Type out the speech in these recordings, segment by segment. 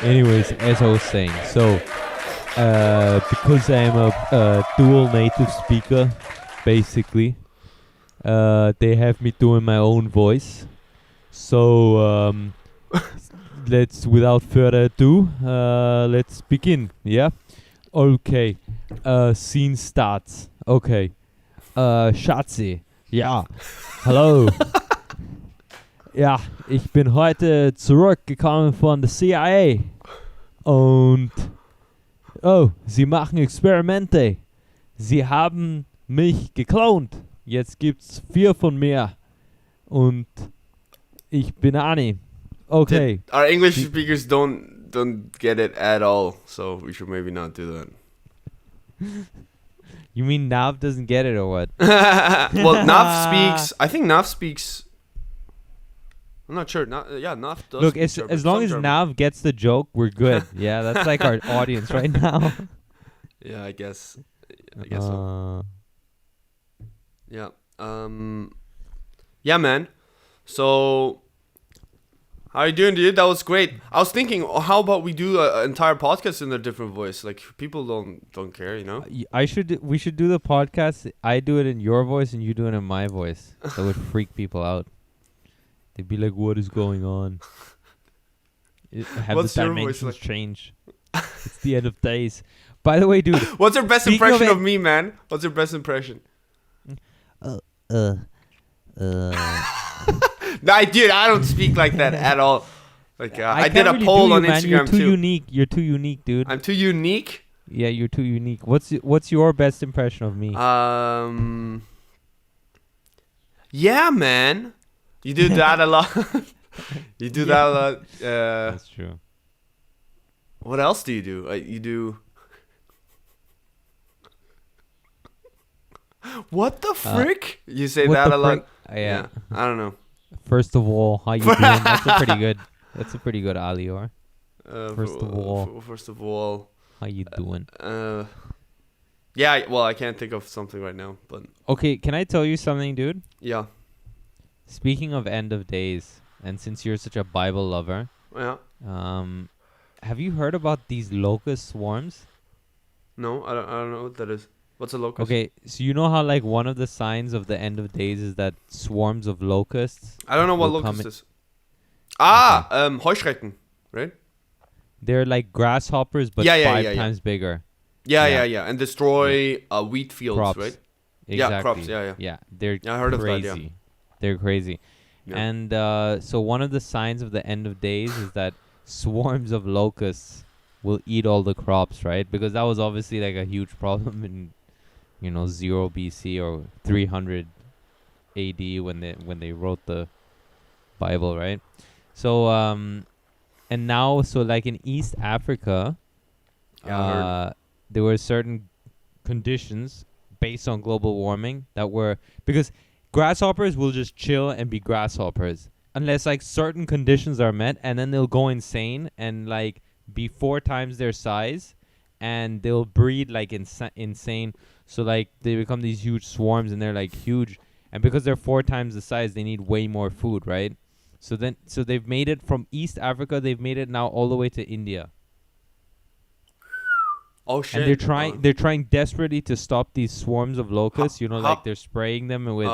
Anyways, as I was saying, so because I am a dual native speaker, basically, they have me doing my own voice. So let's, without further ado, let's begin. Yeah. Okay. Scene starts. Okay. Schatzi. Ja. Hallo. Ja, ich bin heute zurückgekommen von der CIA. Und oh, sie machen Experimente. Sie haben mich geklont. Jetzt gibt's 4 von mir. Und ich bin Ani. Okay. Our English speakers don't get it at all, so we should maybe not do that. You mean Nav doesn't get it or what? Well, Nav speaks. I think Nav speaks. I'm not sure. Nav does. Look, speak as German, as long some as German. Nav gets the joke, we're good. Yeah, that's like our audience right now. Yeah, I guess so. Yeah. Yeah, man. So, how you doing, dude? That was great. I was thinking, how about we do an entire podcast in a different voice? Like, people don't care, you know? We should do the podcast. I do it in your voice and you do it in my voice. That would freak people out. They'd be like, "What is going on?" Have What's the your voice dimensions like? change? It's the end of days. By the way, dude. What's your best Speaking impression of of me, man? What's your best impression? Nah, dude, I don't speak like that at all. Like, I did can't a really poll do on you, man. Instagram You're too too. unique. You're too unique, dude. I'm too unique. Yeah, you're too unique. What's your best impression of me? Yeah, man. You do that a lot. You do that a lot. That's true. What else do you do? You do. What the frick? You say What that the a lot. frick? Yeah. I don't know. First of all, how you doing? That's a pretty good. That's a pretty good alior. First of all, how you doing? Yeah. Well, I can't think of something right now, but Okay, can I tell you something, dude? yeah. Speaking of end of days, and since you're such a Bible lover, Yeah. have you heard about these locust swarms? No, I don't know what that is. What's a locust? Okay, so you know how like one of the signs of the end of days is that swarms of locusts. I don't know what will come locust is. Heuschrecken, right? They're like grasshoppers, but Yeah, 5 times bigger. Yeah, and destroy wheat fields, Crops. right? Exactly. Yeah, crops. Yeah. Yeah, they're I heard of that, crazy. yeah. They're crazy. Yeah. And so one of the signs of the end of days is that swarms of locusts will eat all the crops, right? Because that was obviously like a huge problem in 0 BC or 300 AD when they wrote the Bible, right? So and now, so like in East Africa, there were certain conditions based on global warming that were, because grasshoppers will just chill and be grasshoppers unless like certain conditions are met, and then they'll go insane and like be 4 times their size, and they'll breed like insane. So like they become these huge swarms, and they're like huge, and because they're 4 times the size, they need way more food, right? So they've made it from East Africa. They've made it now all the way to India. Oh shit! And they're trying desperately to stop these swarms of locusts. Like they're spraying them with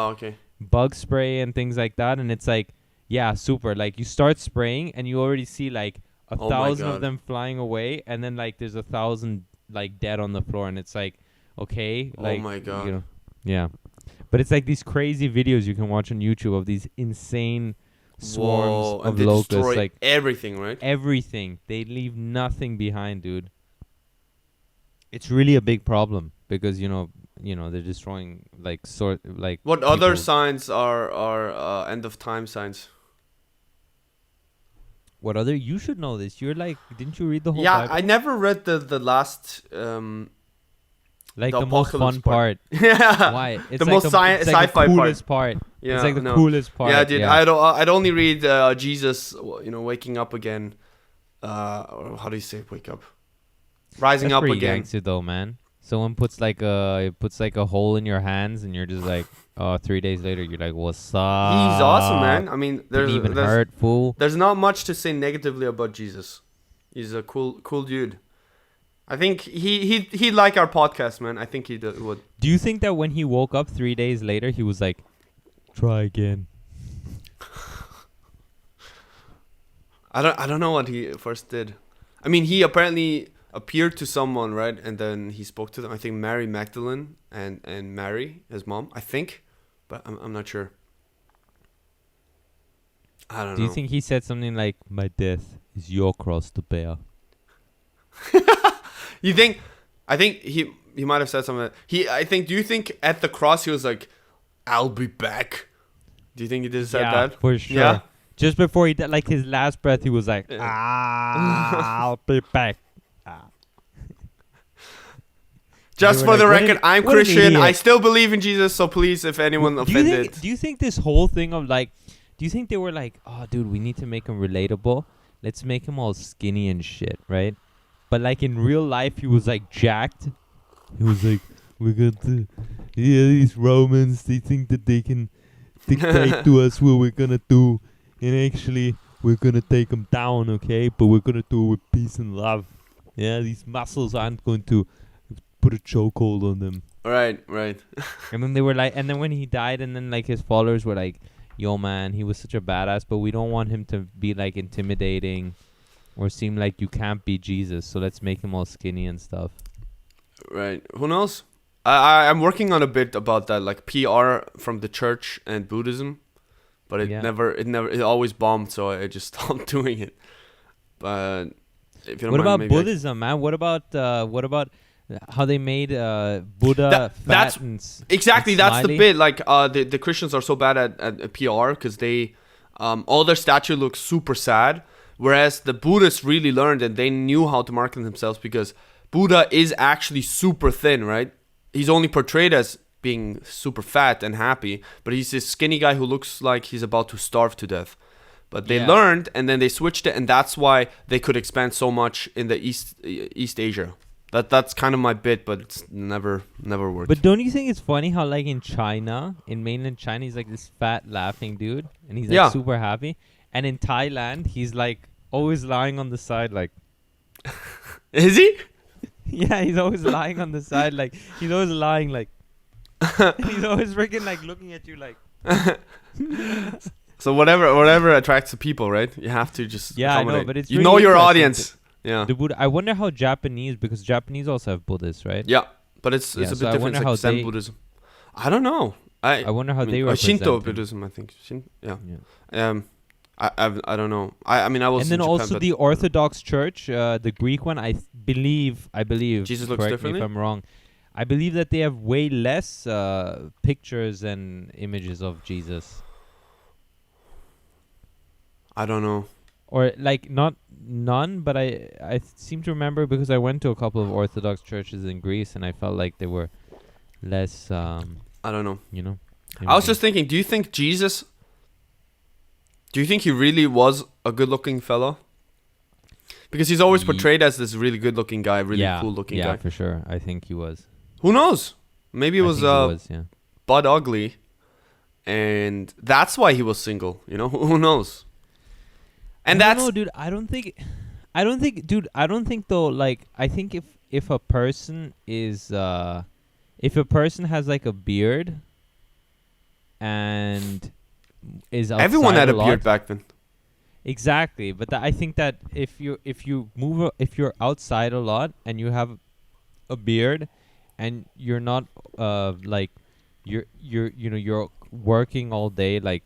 bug spray and things like that. And it's like, yeah, super. Like you start spraying, and you already see like 1,000 of them flying away, and then like there's 1,000 like dead on the floor, and it's like, okay, like, oh my god, yeah. But it's like these crazy videos you can watch on YouTube of these insane swarms of locusts, destroy like everything, right? Everything. They leave nothing behind, dude. It's really a big problem because they're destroying like What other signs are end of time signs? What other? You should know this. You're like, didn't you read the whole? Yeah, Bible? I never read the last like the most apocalypse fun part. Yeah. Why? It's the like most it's like sci-fi the coolest part. Yeah, it's like the coolest part. Yeah, dude. Yeah. I'd only read Jesus, waking up again. Or how do you say wake up? Rising That's up pretty again. gangster though, man. Someone puts like a hole in your hands, and you're just like, 3 days later, you're like, what's up? He's awesome, man. I mean, Didn't even hurt, fool. There's not much to say negatively about Jesus. He's a cool dude. I think he'd like our podcast, man. I think he would. Do you think that when he woke up 3 days later, he was like, try again? I don't know what he first did. I mean, he apparently appeared to someone, right? And then he spoke to them. I think Mary Magdalene and Mary, his mom, I think. But I'm not sure. I don't know. Do you think he said something like, my death is your cross to bear? You think? I think he might have said something. Do you think at the cross he was like, I'll be back? Do you think he did say that? For sure. Yeah. Just before he did, like his last breath, he was like, I'll be back. Just for the record, I'm what an Christian. idiot. I still believe in Jesus. So please, if anyone offended. Do you think this whole thing of like, do you think they were like, oh, dude, we need to make him relatable. Let's make him all skinny and shit, right? But like in real life, he was like jacked. He was like, we're going to, these Romans, they think that they can dictate to us what we're going to do. And actually, we're going to take them down, okay? But we're going to do it with peace and love. Yeah, these muscles aren't going to put a chokehold on them. Right. And then they were like, and then when he died, and then like his followers were like, yo, man, he was such a badass, but we don't want him to be like intimidating or seem like you can't be Jesus. So let's make him all skinny and stuff. Right. Who knows? I'm working on a bit about that, like PR from the church and Buddhism. But it always bombed, so I just stopped doing it. But if you don't what mind, about Buddhism, man? What about how they made Buddha fat and exactly, and that's the smiley? bit. Like the Christians are so bad at PR because they all their statue looks super sad, whereas the Buddhists really learned and they knew how to market themselves because Buddha is actually super thin, right? He's only portrayed as being super fat and happy, but he's this skinny guy who looks like he's about to starve to death. But they learned, and then they switched it, and that's why they could expand so much in the East Asia. That's kind of my bit, but it's never worked. But don't you think it's funny how like in China, in mainland China, he's like this fat laughing dude, and he's like super happy, and in Thailand, he's like always lying on the side, like. Is he? Yeah, he's always lying on the side, like he's always lying, like. He's always freaking like looking at you like. So whatever attracts the people, right? You have to just I know, accommodate. but it's you really know your interesting audience. Yeah. The Buddha. I wonder how Japanese, because Japanese also have Buddhists, right? Yeah, but it's a bit so I different. wonder It's how like Zen they- Buddhism. I don't know. I wonder how they represent Shinto him. Buddhism, I think. Yeah. I don't know. I mean I was. And then in Japan, also but the Orthodox Church, the Greek one. I believe. Jesus looks correct differently? me if I'm wrong. I believe that they have way less pictures and images of Jesus, I don't know. or like none. But I seem to remember because I went to a couple of Orthodox churches in Greece, and I felt like they were less. I don't know. You know. I was just thinking, do you think he really was a good-looking fellow? Because he's always portrayed as this really good-looking guy, really cool-looking guy. Yeah, for sure. I think he was. Who knows? Maybe it I was think he was, yeah. butt ugly, and that's why he was single. You know, who knows? And I that's don't know, dude. I don't think though. Like, I think if a person is if a person has like a beard and is outside everyone had a lot, beard back then. Exactly, but I think that if you're outside a lot and you have a beard and you're not like you're working all day like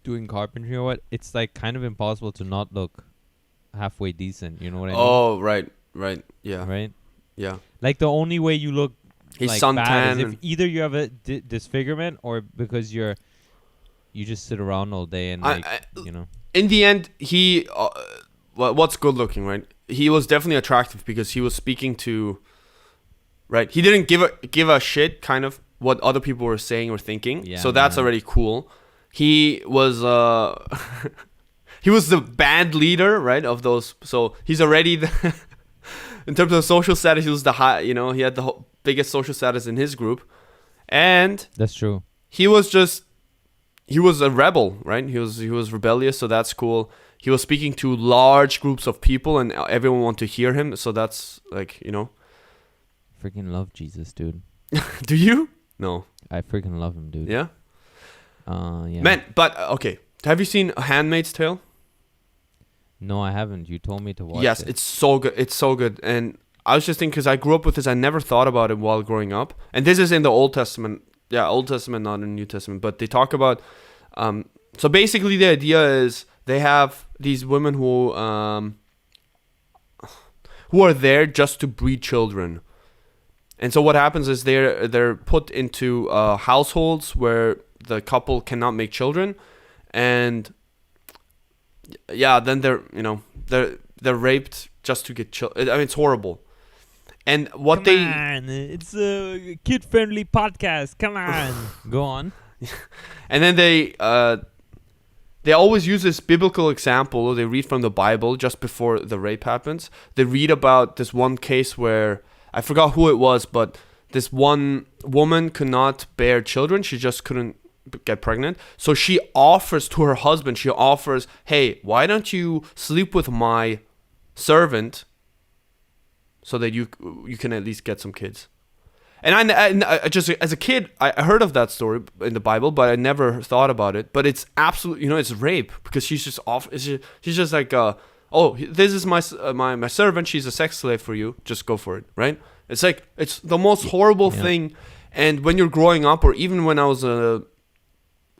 doing carpentry or what, it's like kind of impossible to not look halfway decent. You know what I mean? Oh, right, yeah, Right. yeah. Like the only way you look He's like suntan bad is if and- either you have a disfigurement or because you just sit around all day and you know. In the end, he what's good looking, right? He was definitely attractive because he was speaking to, right? He didn't give a shit kind of what other people were saying or thinking. Yeah, so that's man. already cool. He was he was the band leader, right, of those. So he's already the in terms of social status, he was the high, you know, he had the biggest social status in his group. And That's true. he was a rebel, right? He was rebellious, so that's cool. he was speaking to large groups of people, and everyone wanted to hear him. So that's like, Freaking love Jesus, dude. Do you? No. I freaking love him, dude. Yeah. Yeah. Man, but okay. Have you seen *Handmaid's Tale*? No, I haven't. You told me to watch Yes, it. it's so good. It's so good. And I was just thinking, because I grew up with this, I never thought about it while growing up. And this is in the Old Testament. Yeah, Old Testament, not in the New Testament. But they talk about. So basically, the idea is they have these women who are there just to breed children. And so what happens is they're put into households where the couple cannot make children, and then they're raped just to get children. I mean, it's horrible. And what Come on, it's a kid-friendly podcast. Come on, go on. And then they always use this biblical example. They read from the Bible just before the rape happens. They read about this one case where, I forgot who it was, but this one woman could not bear children. She just couldn't get pregnant. So she offers to her husband, hey, why don't you sleep with my servant so that you can at least get some kids? And I just, as a kid, I heard of that story in the Bible, but I never thought about it. But it's absolutely, it's rape, because she's just she's just like, this is my servant. She's a sex slave for you. Just go for it, right? It's like, it's the most horrible thing. And when you're growing up, or even when I was a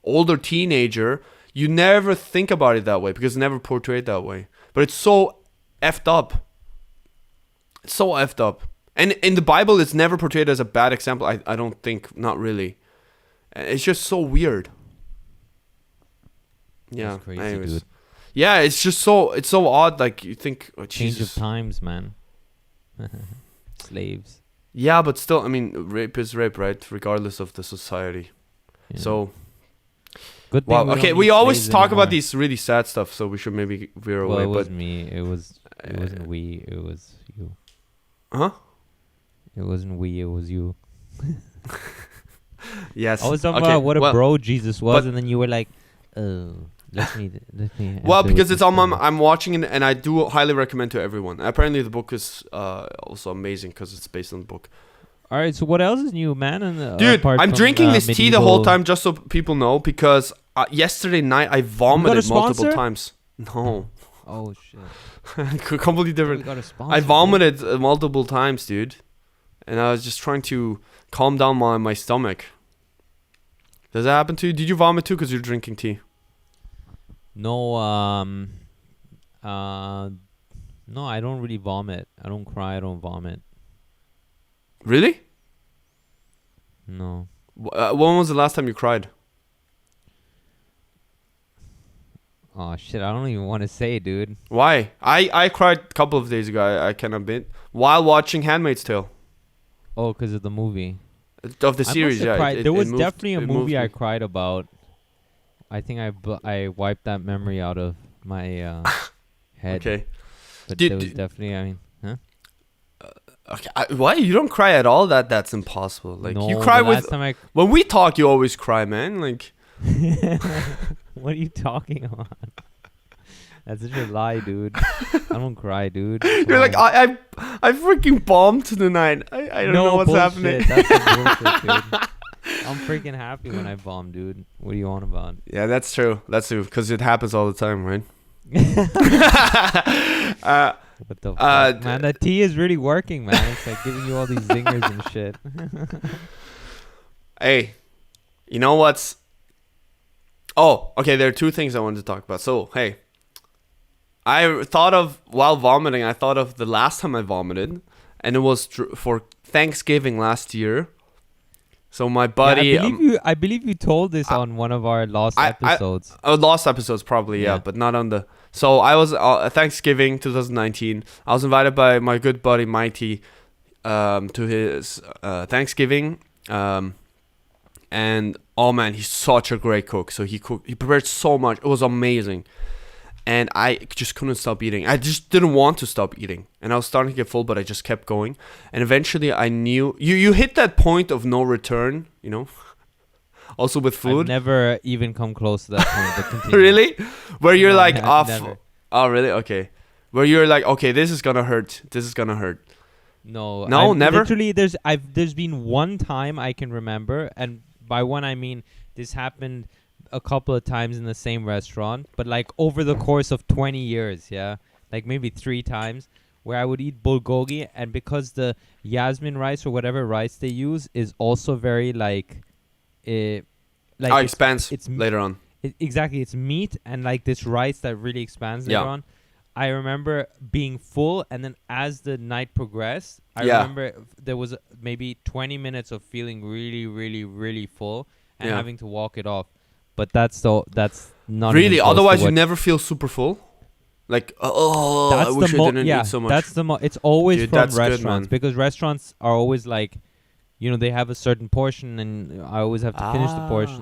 older teenager, you never think about it that way, because it's never portrayed that way. But it's so effed up. It's so effed up. And in the Bible, it's never portrayed as a bad example. I don't think, not really. It's just so weird. Yeah. That's crazy, anyways. dude. Yeah, it's so odd. Like, you think, Change Jesus. of times, man. Slaves. Yeah, but still, I mean, rape is rape, right? Regardless of the society. Yeah. So, Good thing wow. we Okay, don't we need always slaves talk anymore. about these really sad stuff, so we should maybe veer Well, away. it was But me. It wasn't we. It was you. huh? It wasn't we. It was you. Yes. I was talking Okay, about what a well, bro Jesus was, but- and then you were like, "Oh, let me." Well, answer because with it's on this my, I'm watching it, and I do highly recommend to everyone. Apparently, the book is also amazing because it's based on the book. All right. So what else is new, man? And, Dude, apart I'm from, drinking this tea the whole medieval- time, just so people know, because yesterday night I vomited multiple times. No, Oh shit! completely We different. got a sponsor, I dude. vomited multiple times, dude, and I was just trying to calm down my stomach. Does that happen to you? Did you vomit too because you're drinking tea? No, no, I don't really vomit. I don't cry. I don't vomit. Really? No. When was the last time you cried? Oh shit! I don't even want to say, dude. Why? I cried a couple of days ago. I can admit, while watching *Handmaid's Tale*. Oh, because of the movie. Of the series, I must have yeah. cried. There was moved- definitely a it movie moved I me. cried about. I think I wiped that memory out of my head. Okay. But Did- there was did- definitely. I mean, huh? Okay. Why you don't cry at all? That's impossible. Like, no, you cry the with. last time When we talk, you always cry, man. Like. What are you talking about? That's such a lie, dude. I don't cry, dude. You're like, I freaking bombed tonight. I don't know what's happening. That's the bullshit, dude. I'm freaking happy when I bomb, dude. What are you on about? Yeah, that's true. That's true because it happens all the time, right? What the fuck, man? That tea is really working, man. It's like giving you all these zingers and shit. Hey, you know what's? Oh, okay. There are two things I wanted to talk about. So, hey, while vomiting, I thought of the last time I vomited, and it was for Thanksgiving last year. So my buddy, Yeah, I believe you told this on one of our lost episodes. lost episodes probably, yeah, but not on the. So I was Thanksgiving 2019. I was invited by my good buddy Mighty to his Thanksgiving, and oh man, he's such a great cook. So he prepared so much. It was amazing. And I just couldn't stop eating. I just didn't want to stop eating. And I was starting to get full, but I just kept going. And eventually I knew... You hit that point of no return, you know? Also with food. I've never even come close to that point. But continue. Really? Where you're No, like, never. Oh, really? Okay. Where you're like, okay, this is gonna hurt. This is gonna hurt. No, No, never? Literally, there's been one time I can remember, and by one I mean this happened a couple of times in the same restaurant, but like over the course of 20 years, yeah, like maybe 3 times, where I would eat bulgogi, and because the yasmin rice or whatever rice they use is also very like, like Oh, expands it's later on. exactly, it's meat and like this rice that really expands later Yeah. on. I remember being full, and then as the night progressed, I Yeah. remember there was maybe 20 minutes of feeling really, really, really full and Yeah. having to walk it off. But that's not Really? even close to Otherwise, you what- never feel super full? Like, oh, I That's wish the I didn't yeah. eat so much. That's the it's always Dude, from that's good, restaurants, man. because restaurants are always like, they have a certain portion, and I always have to finish the portion,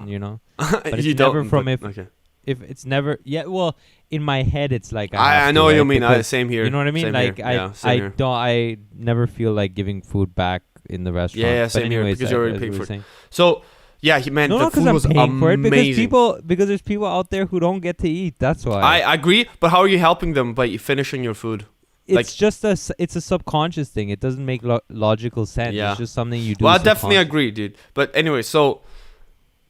But it's you never don't. from but- if okay. if it's never well in my head it's like I have know to, what you right? mean. Because Same here. you know what I mean? Same Like here. I Yeah, same I here. don't I never feel like giving food back in the restaurant. Yeah, But same here, anyways, because you already as paid we were for it. saying. So, yeah, man, No, the because food I'm was paying for it, amazing. because there's people out there who don't get to eat. That's why. I agree, but how are you helping them by finishing your food? it's just it's a subconscious thing. It doesn't make logical sense. Yeah. It's just something you do. Well, I definitely subconscious. agree, dude. But anyway, so,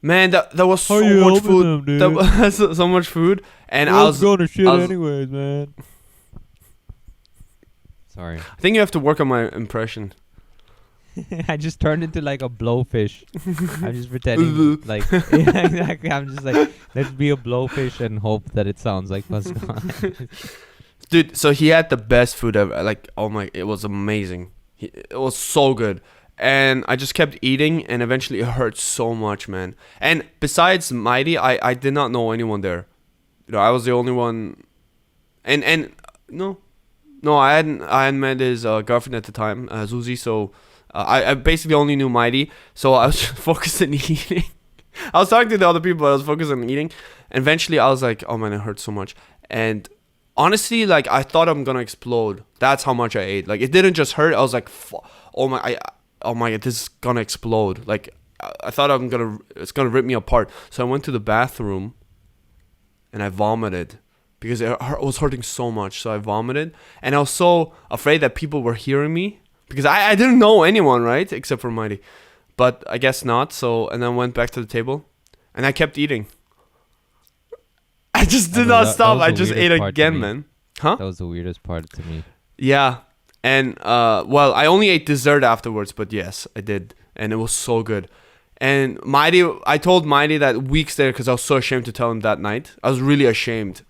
man, that was How so you much helping food. them, dude? That was so much food, and I was. going to shit I was- anyways, man. Sorry. I think you have to work on my impression. I just turned into like a blowfish. I'm just pretending like yeah, exactly. I'm just like, let's be a blowfish and hope that it sounds like Pascal. Dude, so he had the best food ever. Like, oh my, it was amazing. It was so good. And I just kept eating, and eventually it hurt so much, man. And besides Mighty, I did not know anyone there. I was the only one. And no, I hadn't met his girlfriend at the time, Zuzi. So I basically only knew Mighty. So I was just focused on eating. I was talking to the other people, but I was focused on eating. And eventually I was like, oh man, it hurts so much. And honestly, like, I thought I'm gonna explode. That's how much I ate. Like, it didn't just hurt. I was like, oh my god, this is gonna explode. Like, I thought it's gonna rip me apart. So I went to the bathroom, and I vomited because it was hurting so much. So I vomited, and I was so afraid that people were hearing me because I didn't know anyone, right, except for Mighty. But I guess not. So, and then I went back to the table, and I kept eating. I just did not stop. I just ate again, man. Huh? That was the weirdest part to me. Yeah. And, well, I only ate dessert afterwards, but yes, I did. And it was so good. And I told Mighty that weeks there because I was so ashamed to tell him that night. I was really ashamed.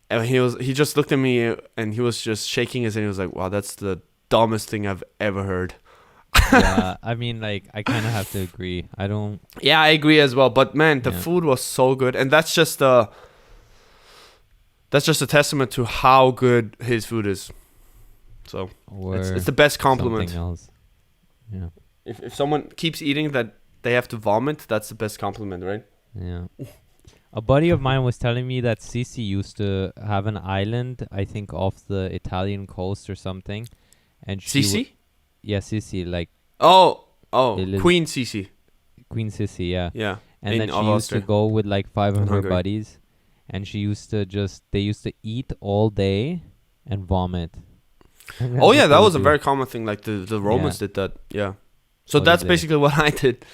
And he just looked at me and he was just shaking his head. He was like, wow, that's the dumbest thing I've ever heard. Yeah, I mean, like, I kind of have to agree. I don't. Yeah, I agree as well. But man, the Yeah. food was so good. And that's just a testament to how good his food is. So Or it's the best compliment. something else. Yeah. If someone keeps eating that they have to vomit, that's the best compliment, right? Yeah. A buddy of mine was telling me that Sisi used to have an island, I think, off the Italian coast or something. And she Sisi? Yeah, Sisi, like Oh, It Queen Sisi. Queen Sisi, yeah. Yeah. And in then she used to Austria. go with like 5 of In her Hungary. buddies, and they used to eat all day and vomit. Oh yeah, that was a very common thing. Like the Romans Yeah. did that. Yeah. So What that's did they? basically what I did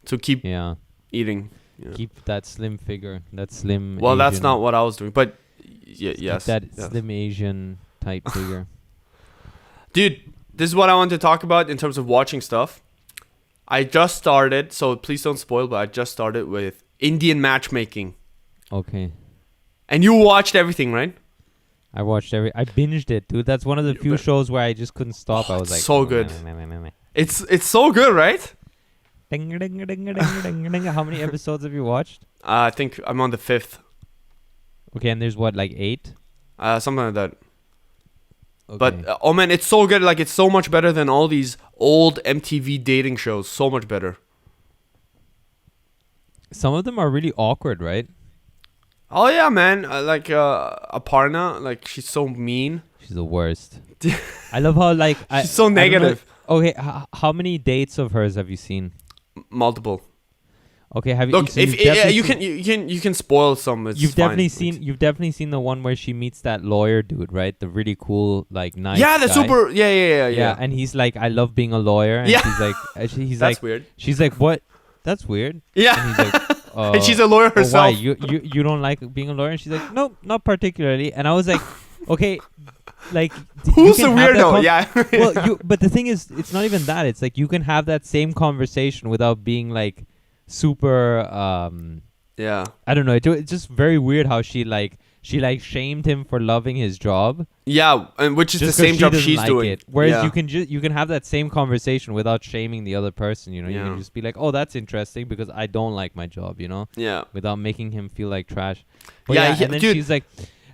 to keep Yeah. eating. Yeah. Keep that slim figure, that slim. Well, that's Asian- not what I was doing, but keep yes. that yes. slim Asian type figure. Dude, this is what I want to talk about in terms of watching stuff. I just started, so please don't spoil, but I just started with Indian matchmaking. Okay. And you watched everything, right? I binged it, dude. That's one of the few but- shows where I just couldn't stop. I was it's like, so good. It's so good, right? Ding, ding, ding, ding, ding, ding. How many episodes have you watched? I think I'm on the 5th. Okay, and there's what, like 8? Something like that. Okay. But oh man, it's so good. Like, it's so much better than all these old MTV dating shows. So much better. Some of them are really awkward, right? Oh yeah, man. Like Aparna, like, she's so mean. She's the worst. I love how like She's so I don't know- negative. Okay, how many dates of hers have you seen? Multiple. Okay, have you? Look, So if you've definitely you can spoil some. It's you've fine. definitely seen the one where she meets that lawyer dude, right? The really cool, like, nice Yeah, the guy. super. Yeah. Yeah, and he's like, I love being a lawyer, and Yeah. she's like, he's That's like, weird. she's like, what? That's weird. Yeah. And he's like, And she's a lawyer "Oh, why? herself. You don't like being a lawyer?" And she's like, "No, not particularly." And I was like, "Okay, like Who's the weirdo? Yeah. Well, but the thing is, it's not even that. It's like you can have that same conversation without being like super. Yeah. I don't know. It's just very weird how she shamed him for loving his job. Yeah, and which is Just the 'cause same she job doesn't she's like doing. it. Whereas Yeah. you can have that same conversation without shaming the other person. You know, you Yeah. can just be like, "Oh, that's interesting because I don't like my job." You know. Yeah. Without making him feel like trash. But Yeah, and then dude. she's like,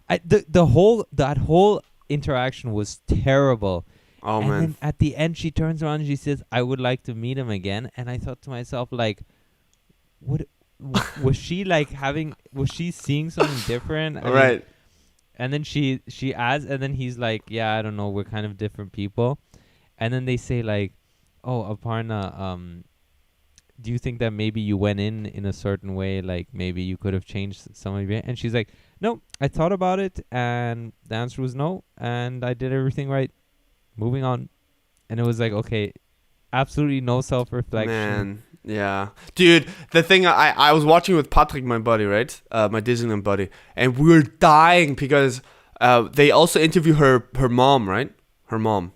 that whole interaction was terrible. Oh and man. then at the end, she turns around and she says, "I would like to meet him again." And I thought to myself, like, what was she like having? Was she seeing something different? I mean, Right. and then she adds, and then he's like, "Yeah, I don't know, we're kind of different people." And then they say like, "Oh, Aparna, do you think that maybe you went in a certain way, like maybe you could have changed some of your?" And she's like, "No, I thought about it, and the answer was no, and I did everything right. Moving on." And it was like, okay, absolutely no self-reflection. Man. Yeah. Dude, the thing I was watching with Patrick, my buddy, right? My Disneyland buddy, and we were dying because they also interview her mom, right? Her mom.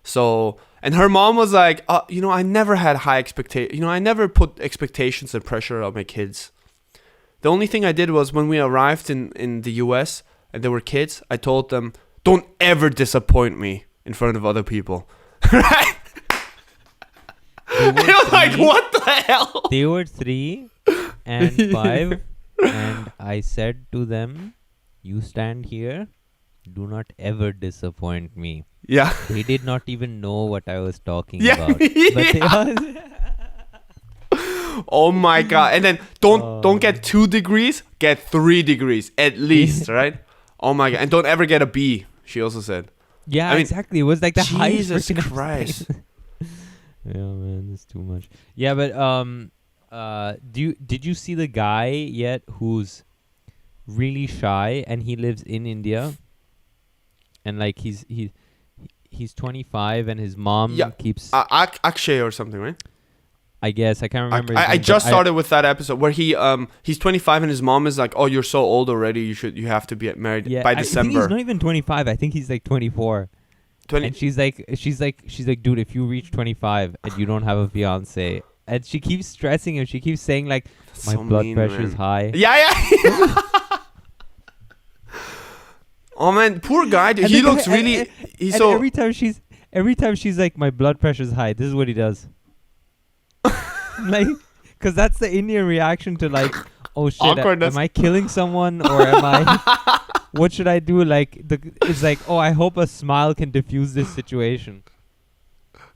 So, and her mom was like, I never had high expectations. I never put expectations and pressure on my kids. The only thing I did was when we arrived in the US and there were kids, I told them, don't ever disappoint me in front of other people. Right? And I was like, what the hell? They were 3 and 5, and I said to them, "You stand here. Do not ever disappoint me." Yeah. They did not even know what I was talking Yeah. about. But they Oh my god. And then don't get 2 degrees, get 3 degrees at least, right? Oh my god. And don't ever get a B, she also said. yeah, I mean, exactly. It was like the highest Jesus freaking Christ. Yeah, man, that's too much. Yeah, but did you see the guy yet who's really shy and he lives in India? And like he's 25 and his mom Yeah. keeps Akshay or something, right? I guess I can't remember. his I name, just but started with that episode where he's 25 and his mom is like, "Oh, you're so old already. You have to be married by I think December." he's not even 25. I think he's like 24. 20. And she's like, "Dude, if you reach 25 and you don't have a fiance," and she keeps stressing him. She keeps saying like, That's "My so blood mean, pressure is man. high." Yeah. Oh man, poor guy. Dude. And He the guy- looks really. He's and so. every time she's like, "My blood pressure is high," this is what he does. Like, because that's the Indian reaction to like, "Oh shit, Awkwardness. am I killing someone or am I? What should I do?" Like, it's like, "Oh, I hope a smile can diffuse this situation."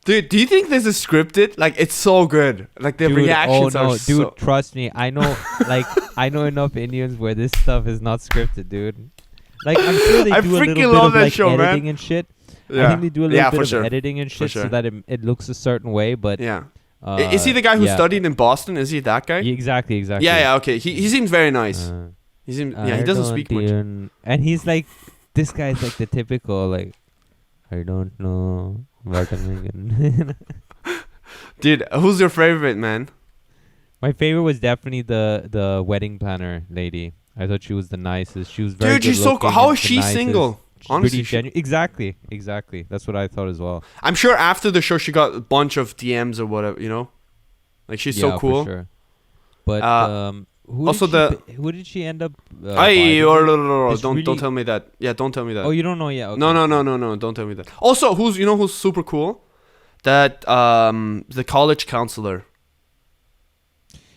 Dude, do you think this is scripted? Like, it's so good. Like the Dude, reactions oh no, are dude, so. trust me. I know, like, I know enough Indians where this stuff is not scripted, dude. Like, I'm sure they I do a freaking little bit love of that like show, man. editing and shit. Yeah. I think they do a little bit for of sure. editing and shit sure. so that it looks a certain way. But Yeah. Is he the guy who yeah. studied in Boston? Is he that guy? Yeah, exactly. Yeah. Okay. He seems very nice. He seems. Yeah. He I doesn't don't speak much. even- And he's like, this guy's like the typical like, I don't know watermelon. Dude, who's your favorite, man? My favorite was definitely the wedding planner lady. I thought she was the nicest. She was very Dude, she's so cool. good-looking How and is the she nicest. single? She's Honestly, pretty genuine. Exactly. That's what I thought as well. I'm sure after the show she got a bunch of DMs or whatever. Like she's Yeah, so cool. for sure. But who also who did she end up? No, It's don't really- tell me that. Yeah, don't tell me that. Oh, you don't know yet? Okay. No, don't tell me that. Also, who's super cool? That the college counselor.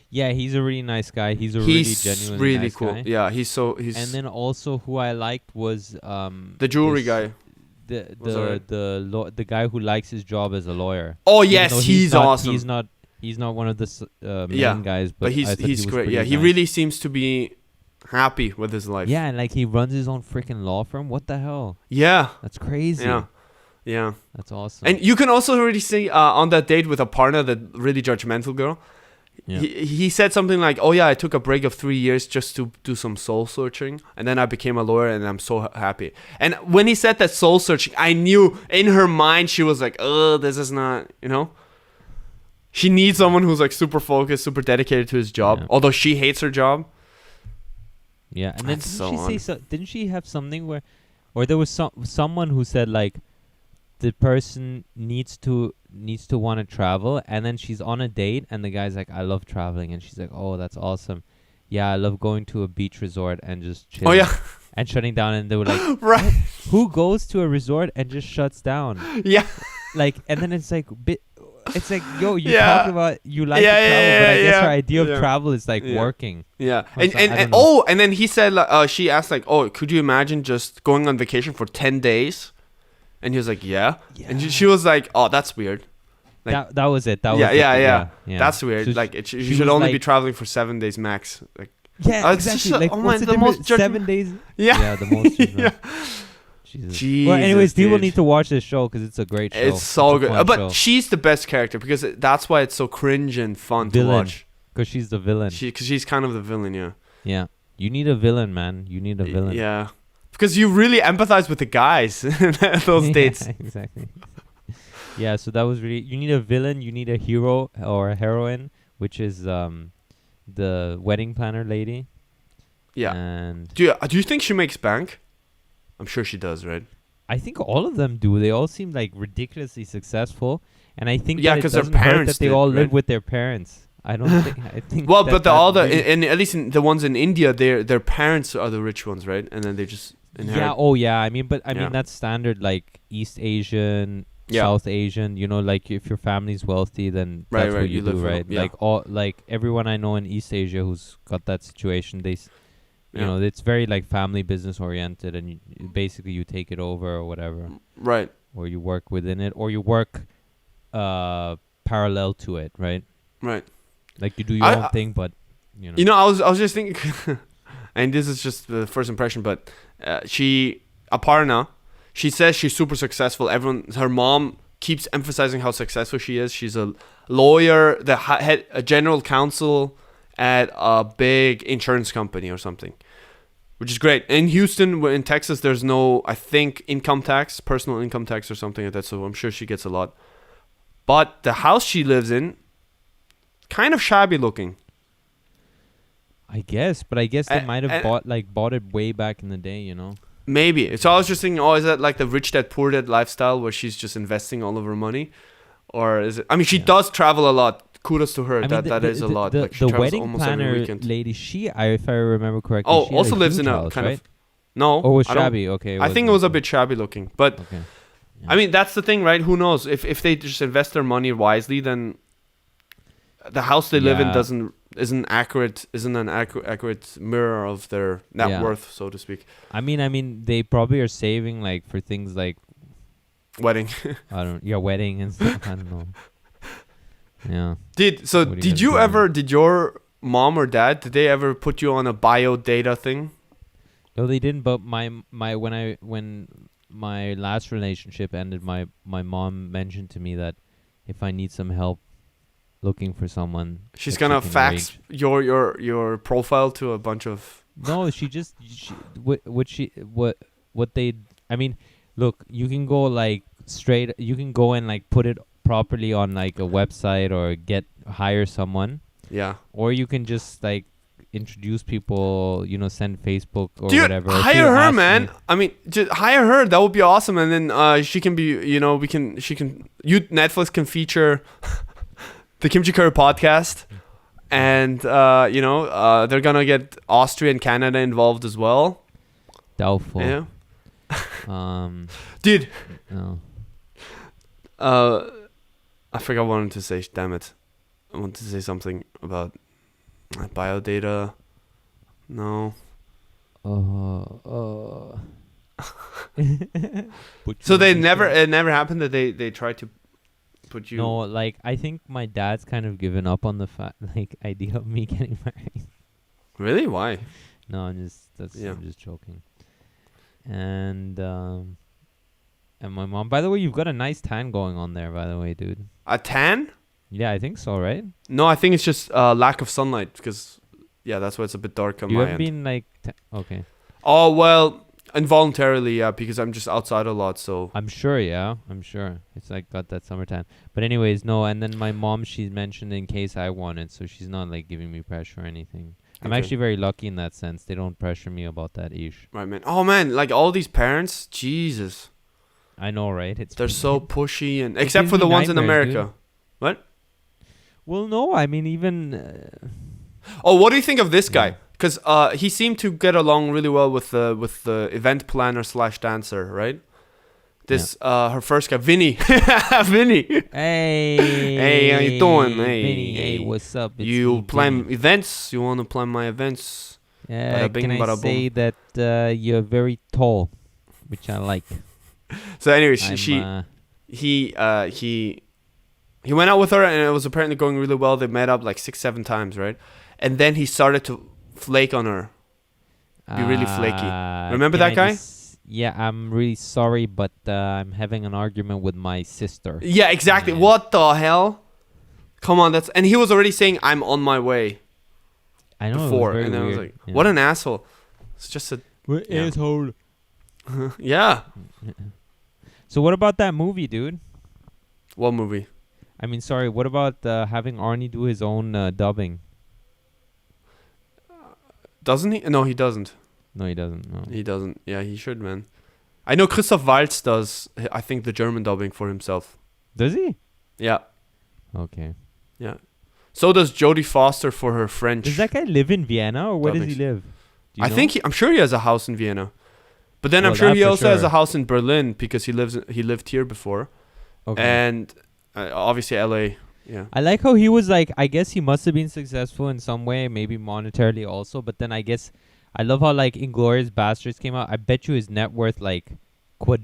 Yeah, he's a really nice guy. He's really genuinely really nice cool. guy. Yeah, he's. And then also who I liked was the jewelry this- guy. Was alright. the guy who likes his job as a lawyer. Oh Even yes, though he's not- awesome. He's not one of the main Yeah, guys, but I thought he he's was great. pretty Yeah, he nice. really seems to be happy with his life. Yeah, and like he runs his own freaking law firm. What the hell? Yeah. That's crazy. Yeah. That's awesome. And you can also already see on that date with Aparna, the really judgmental girl, Yeah. He said something like, "Oh yeah, I took a break of 3 years just to do some soul searching, and then I became a lawyer, and I'm so happy." And when he said that soul searching, I knew in her mind she was like, "Oh, this is not, you know." She needs someone who's like super focused, super dedicated to his job, Yeah. although she hates her job. Yeah, and then That's didn't so she say on. so? Didn't she have something where, or there was someone who said like, the person needs to want to travel, and then she's on a date, and the guy's like, I love traveling, and she's like, oh, that's awesome. Yeah, I love going to a beach resort and just Oh chilling yeah, and shutting down. And they were like, right. who goes to a resort and just shuts down? Yeah, Like, and then it's like, it's like, yo, you Yeah. talk about you like Yeah, to travel, but I guess her yeah. idea of Yeah. travel is like Yeah. working. yeah. Or so- I don't And know. oh, and then he said, like, she asked like, "Oh, could you imagine just going on vacation for 10 days?" And he was like, "Yeah." And she was like, "Oh, that's weird." Like, that was it. That yeah, was yeah. yeah. That's weird. So like, she you should was only like- be traveling for 7 days max. Like, Yeah, it's just exactly. Like, oh what's my- the the most difference? 7 days. yeah. Yeah, the most. Yeah. Jesus. Well, anyways, Jesus, people dude. need to watch this show because it's a great show. It's so a good. fun But show. she's the best character because that's why it's so cringe and fun Villain. to watch. Because she's the villain. Because she's kind of the villain, yeah. Yeah. You need a villain, man. You need a villain. Yeah. Because you really empathize with the guys in those dates. Yeah, exactly. Yeah, so that was really. You need a villain. You need a hero or a heroine, which is the wedding planner lady. Yeah. And Do you think she makes bank? I'm sure she does, right? I think all of them do. They all seem like ridiculously successful, and I think Yeah, that it 'cause their doesn't hurt parents that they did, all live right? with their parents. I don't think. I think. Well, that but that all the really- in at least in the ones in India, their parents are the rich ones, right? And then they just inherit. yeah. Oh, yeah. I mean, Yeah. mean that's standard. Like East Asian, Yeah. South Asian. You know, like if your family's wealthy, then Right, that's right, what you you do, live for right? them, yeah. Like everyone I know in East Asia who's got that situation, you Yeah. know, it's very like family business oriented, and basically you take it over or whatever, Right. or you work within it, or you work parallel to it, right? Right. Like you do your own thing, but you know. You know, I was just thinking, and this is just the first impression, but Aparna, she says she's super successful. Her mom keeps emphasizing how successful she is. She's a lawyer, a general counsel at a big insurance company or something, which is great. In Houston, in Texas, there's no, I think, personal income tax or something like that. So I'm sure she gets a lot. But the house she lives in, kind of shabby looking. I guess, but I guess they And- might have and- bought it way back in the day, you know. Maybe. So I was just thinking, oh, is that like the rich dad poor dad lifestyle where she's just investing all of her money, or is it? I mean, she Yeah. does travel a lot. Kudos to her. I mean, that is a lot. The, Like, she the travels wedding almost every planner weekend. lady, if I remember correctly, Oh, she had also lives huge in a house, kind right? of. No. Or was I don't- shabby? Okay. I think it was a bit shabby looking, but Okay. I mean that's the thing, right? Who knows if they just invest their money wisely, then the house they live in Yeah. isn't an accurate mirror of their net Yeah. worth, so to speak. I mean, they probably are saving like for things like Wedding. wedding and stuff. I don't know. Yeah. So What are you did gonna you do? ever? Did your mom or dad? Did they ever put you on a bio data thing? No, they didn't. But when my last relationship ended, my mom mentioned to me that if I need some help looking for someone, She's that gonna she can fax arrange. your profile to a bunch of. No, what they. I mean, look, you can go like straight. You can go and like put it properly on like a website or hire someone, Yeah. or you can just like introduce people. You know, send Facebook or Dude, whatever. If you hire her, ask man. me- I mean, just hire her. That would be awesome. And then she can be, Netflix can feature the Kimchi Curry podcast. And, they're going to get Austria and Canada involved as well. Doubtful. Yeah. No. Dude, I forgot what I wanted to say. Damn it. I wanted to say something about biodata. No. So it never happened that they tried to put you. No, like I think my dad's kind of given up on the idea of me getting married. Really? Why? No, I'm just joking. And my mom. By the way, you've got a nice tan going on there. By the way, dude. A tan? Yeah, I think so, right? No, I think it's just lack of sunlight because that's why it's a bit dark on You my haven't end. been like okay. Oh well, involuntarily, yeah, because I'm just outside a lot. So I'm sure, yeah. I'm sure. It's like got that summertime. But anyways, no, and then my mom, she's mentioned in case I want it, so she's not like giving me pressure or anything. I'm Okay. actually very lucky in that sense. They don't pressure me about that ish. right, man. Oh man, like all these parents, Jesus, I know, right? they're so pushy and It except gives for the me ones in nightmares, dude. America. What? Well, no, I mean even Oh, what do you think of this yeah. guy? Because he seemed to get along really well with the event planner slash dancer, right? This her first guy, Vinny, Vinny. Hey, Hey, how you doing? Vinny, Hey, what's up? It's you me, plan Vinny. events? You want to plan my events? Yeah, Bada bing, can I bada say boom. that you're very tall, which I like. So anyway, I'm he went out with her, and it was apparently going really well. They met up like 6-7 times, right? And then he started to flake on her, be really flaky. Remember can that I guy? yeah, I'm really sorry, but I'm having an argument with my sister. Yeah, exactly. And What the hell? Come on, and he was already saying I'm on my way I know before, it was very and then I was weird. like, Yeah. what an asshole. It's just a What yeah. asshole? yeah. So what about that movie, dude? What movie? I mean, sorry. What about having Arnie do his own dubbing? Doesn't he? No, he doesn't. No, he doesn't. No. He doesn't. Yeah, he should, man. I know Christoph Waltz does. I think the German dubbing for himself. Does he? Yeah, Okay. yeah. So does Jodie Foster for her French. Does that guy live in Vienna or where does he dubbings. live? Do you I know? think I'm sure he has a house in Vienna, but then I'm Well, sure that he for also has sure. a house in Berlin because he lived here before, Okay. and obviously L.A. Yeah. I like how he was like, I guess he must have been successful in some way, maybe monetarily also, but then I guess I love how like Inglorious Bastards came out. I bet you his net worth like what's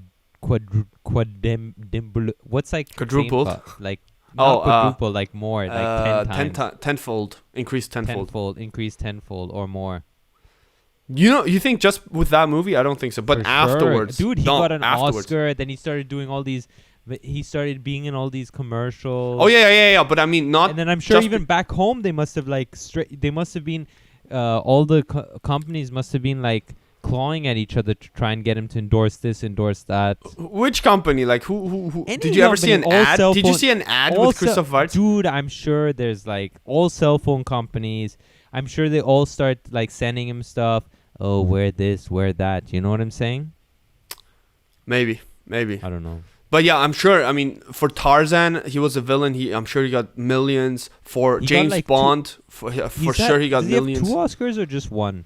like Quadrupled? like Oh, not quadruple, like more, like 10 times. tenfold, increased tenfold. Increased tenfold or more. You think just with that movie? I don't think so. But For sure. afterwards, Dude, he no, got an afterwards. Oscar, then he started doing all these, he started being in all these commercials. Oh yeah. But I mean, not. And then I'm sure just even back home they must have like they must have been all the companies must have been like clawing at each other to try and get him to endorse this, endorse that. Which company? Like who? Any Did you ever see an company, all ad? cell Did you phone- see an ad all with cell- Christoph Waltz? Dude, I'm sure there's like all cell phone companies. I'm sure they all start like sending him stuff. Oh, wear this, wear that. You know what I'm saying? Maybe. I don't know. But yeah, I'm sure. I mean, for Tarzan, he was a villain. I'm sure he got millions. For He got, James like, Bond, for sure he got does millions. He have 2 Oscars or just one?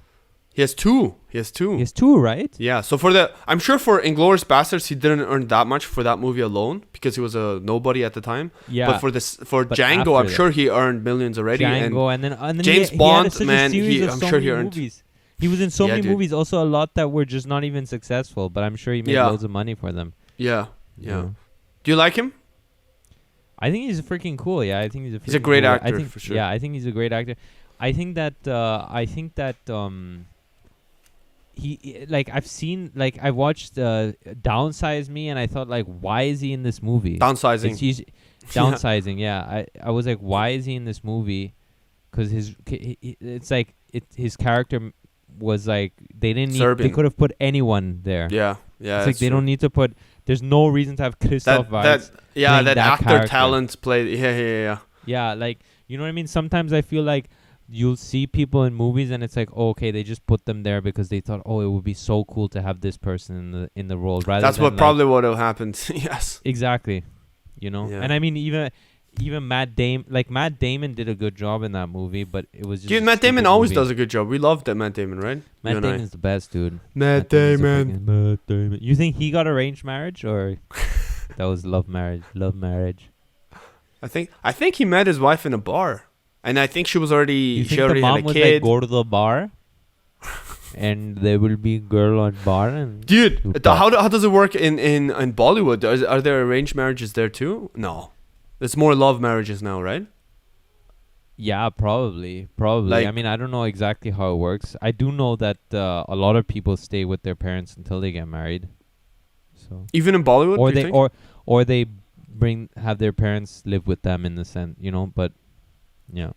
He has two. He has He has 2, right? Yeah. So I'm sure for Inglourious Bastards, he didn't earn that much for that movie alone because he was a nobody at the time. Yeah. But for But Django, after I'm that. sure he earned millions already. Django, and then James he Bond, had such man, a series of I'm so sure many he earned. movies. He was in so Yeah, many dude. movies, also a lot that were just not even successful, but I'm sure he made Yeah. loads of money for them. Yeah. you Yeah. know? Do you like him? I think he's freaking cool. Yeah, I think he's a. He's a freaking great cool- I actor, think, for sure. Yeah, I think he's a great actor. I think that. He like I've seen like I watched Downsize Me and I thought like why is he in this movie? Downsizing. Downsizing. Yeah, I was like why is he in this movie? Because it's like his character was like they didn't need, they Serbian. could have put anyone there. Yeah. Yeah. It's like that's they true. don't need to put. There's no reason to have Christoph Waltz. that that actor character. talent played. Yeah. Yeah, like you know what I mean. Sometimes I feel like you'll see people in movies and it's like okay, they just put them there because they thought it would be so cool to have this person in the role. Rather That's than what like, probably would have happened. Yes. exactly, you know. Yeah. And I mean even Matt Damon did a good job in that movie, but it was just Dude, a Matt Damon stupid always movie. does a good job. We love that Matt Damon, right? Matt You and I. Damon's the best, dude. Matt Damon's a Damon. freaking Matt Damon. You think he got arranged marriage or that was love marriage? Love marriage. I think he met his wife in a bar, and I think she was already You she think the already mom had a was kid. like go to the bar, and there will be girl on bar and Dude, you how does it work in Bollywood? Are there arranged marriages there too? No, it's more love marriages now, right? yeah, probably. Like- I mean, I don't know exactly how it works. I do know that a lot of people stay with their parents until they get married. So Even in Bollywood, or do you they think? or they have their parents live with them in the sense, but yeah.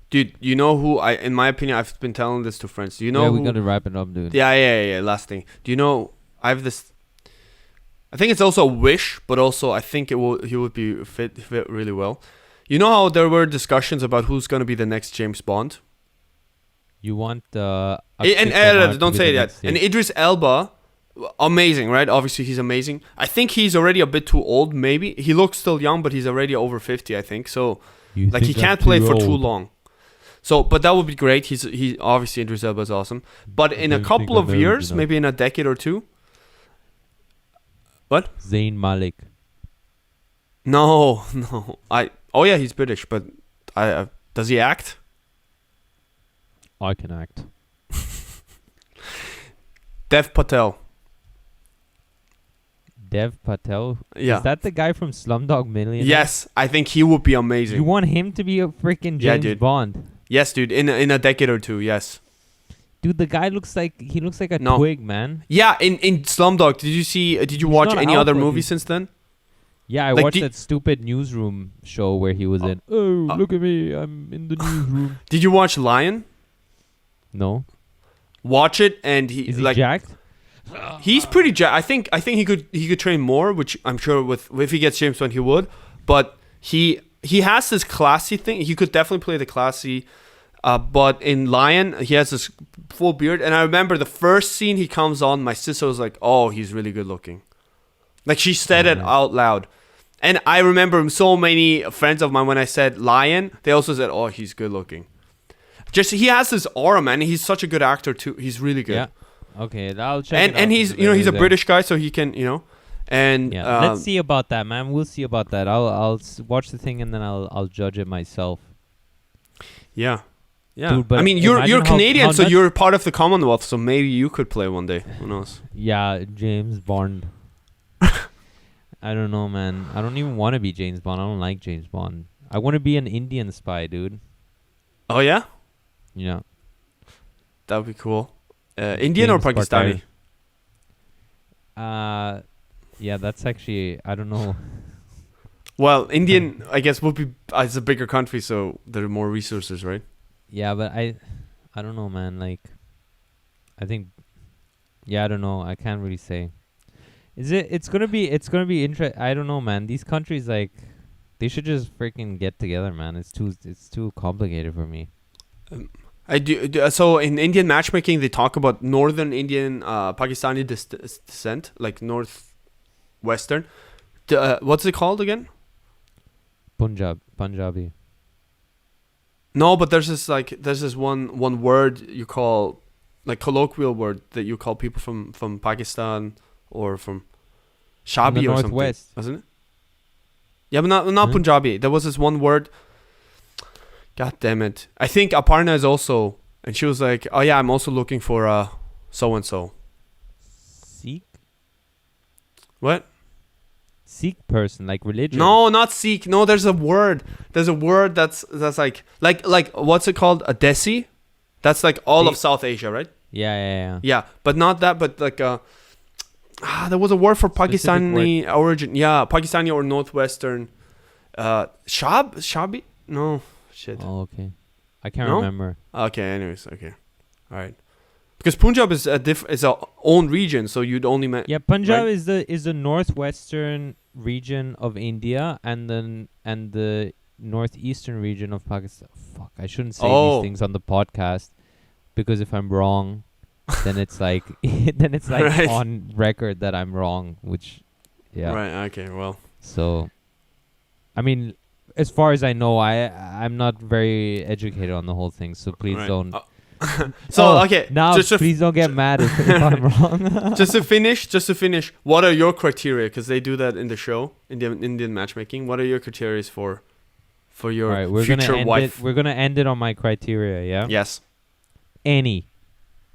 Dude, you know who in my opinion, I've been telling this to friends. Do you know? Yeah, who, we gotta wrap it up, dude. Yeah. Last thing. Do you know? I have this. I think it's also a wish, but also I think he would be fit really well. You know how there were discussions about who's gonna be the next James Bond? You want Don't say that. And Idris Elba, amazing, right? Obviously, he's amazing. I think he's already a bit too old. Maybe he looks still young, but he's already over 50. I think so. Like he can't play for too long. So, but that would be great. He obviously Idris Elba is awesome. But in a couple of years, maybe in a decade or two. What? Zayn Malik. No. Oh yeah, he's British, but does he act? I can act. Dev Patel. Dev Patel? Yeah. Is that the guy from Slumdog Millionaire? Yes, I think he would be amazing. You want him to be a freaking James Bond? Yes, dude. In a decade or two, yes. Dude, the guy looks like a twig, man. Yeah, in Slumdog, did you watch any other movie since then? Yeah, I watched that stupid newsroom show where he was in. Oh, look at me, I'm in the newsroom. Did you watch Lion? No. Watch it, and is he jacked? He's pretty jacked. I think he could train more, which I'm sure if he gets James Bond he would. But he has this classy thing. He could definitely play the classy. But in Lion, he has this full beard, and I remember the first scene he comes on. My sister was like, "Oh, he's really good looking." Like she said it out loud. And I remember so many friends of mine when I said Lion, they also said, "Oh, he's good looking." Just he has this aura, man. He's such a good actor too. He's really good. Yeah. Okay, I'll check. And he's he's a British guy, so he can and let's see about that, man. We'll see about that. I'll watch the thing and then I'll judge it myself. Yeah. Dude, but I mean, you're Canadian, so you're part of the Commonwealth, so maybe you could play one day. Who knows? Yeah, James Bond. I don't know, man. I don't even want to be James Bond. I don't like James Bond. I want to be an Indian spy, dude. Oh yeah. Yeah. That would be cool. Indian or Pakistani? Yeah, that's actually, I don't know. Well, Indian, I guess, would be. It's a bigger country, so there are more resources, right? Yeah, but I don't know, man. Like, I think, I don't know. I can't really say. It's gonna be interesting. I don't know, man. These countries, like, they should just freaking get together, man. It's too complicated for me. I do. So in Indian matchmaking, they talk about northern Indian, Pakistani descent, like northwestern. What's it called again? Punjabi. No, but there's this one word you call, like, colloquial word that you call people from Pakistan or from Shabi or Northwest. Something, wasn't it? Yeah, but not Punjabi. There was this one word. God damn it! I think Aparna is also, and she was like, "Oh yeah, I'm also looking for so and so." Sikh. What? Sikh person, like religion. No, not Sikh. No, there's a word. There's a word that's like what's it called? A Desi. That's like all of South Asia, right? Yeah. Yeah, but not that. But like there was a word for Pakistani origin. Yeah, Pakistani or northwestern. Shabi? No, shit. Oh, okay. I can't remember. Okay. Anyways, okay. All right. Because Punjab is a own region, so you'd only Punjab is the northwestern region of India and the northeastern region of Pakistan. Fuck, I shouldn't say these things on the podcast because if I'm wrong, then it's like right. On record that I'm wrong, which Right, okay, well. So I mean, as far as I know, I'm not very educated on the whole thing, so please don't okay. Now, please don't get mad if I'm wrong. Just to finish, what are your criteria? Because they do that in the show, in the Indian matchmaking. What are your criteria for your future wife? We're gonna end it on my criteria. Yeah. Yes. Any.